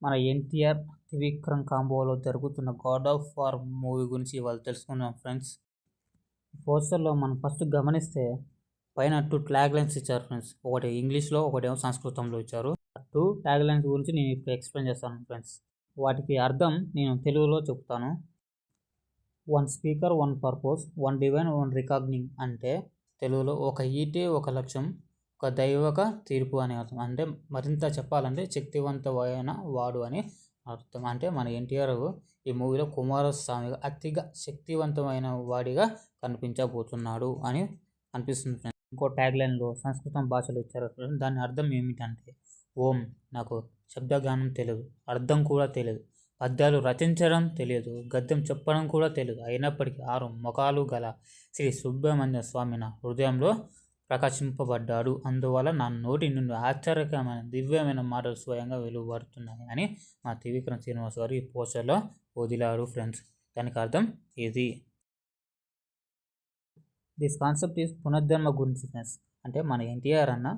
మన ఎన్టీఆర్ త్రివిక్రమ్ కాంబోలో జరుగుతున్న God of war movie గురించి ఇవాళ తెలుసుకుందాం ఫ్రెండ్స్. పోస్టర్లో మనం ఫస్ట్ గమనిస్తే పైన 2 ట్యాగ్ లైన్స్ ఇచ్చారు ఫ్రెండ్స్. ఒకటి ఇంగ్లీష్లో, ఒకటేమో సంస్కృతంలో ఇచ్చారు. 2 ట్యాగ్ లైన్స్ గురించి నేను ఇప్పుడు ఎక్స్ప్లెయిన్ చేస్తాను ఫ్రెండ్స్. వాటికి అర్థం నేను తెలుగులో చెప్తాను. 1 స్పీకర్ 1 పర్పస్, 1 డివైన్ 1 రికాగ్నింగ్ అంటే తెలుగులో ఒక ఈటే ఒక లక్ష్యం, ఒక దైవక తీర్పు అనే అర్థం. అంటే మరింత చెప్పాలంటే శక్తివంతమైన వాడు అని అర్థం. అంటే మన ఎన్టీఆర్ ఈ మూవీలో కుమారస్వామిగా అతిగా శక్తివంతమైన వాడిగా కనిపించబోతున్నాడు అని అనిపిస్తుంది ఫ్రెండ్స్. ఇంకో ట్యాగ్ లైన్లో సంస్కృతం భాషలో ఇచ్చారు. దాని అర్థం ఏమిటంటే, ఓం నాకు శబ్దగానం తెలియదు, అర్థం కూడా తెలియదు, పద్యాలు రచించడం తెలియదు, గద్యం చెప్పడం కూడా తెలియదు, అయినప్పటికీ 6 ముఖాలు గల శ్రీ సుబ్రహ్మణ్య స్వామి నా హృదయంలో ప్రకాశింపబడ్డాడు. అందువల్ల నా నోటి నుండి ఆశ్చర్యకరమైన దివ్యమైన మాటలు స్వయంగా వెలువడుతున్నాయి అని మా త్రివిక్రమ్ శ్రీనివాస్ గారు ఈ పోస్టర్లో వదిలారు ఫ్రెండ్స్. దానికి అర్థం ఇది. దిస్ కాన్సెప్ట్ ఈజ్ పునర్జన్మ గురించి ఫ్రెండ్స్. అంటే మన ఎన్టీఆర్ అన్న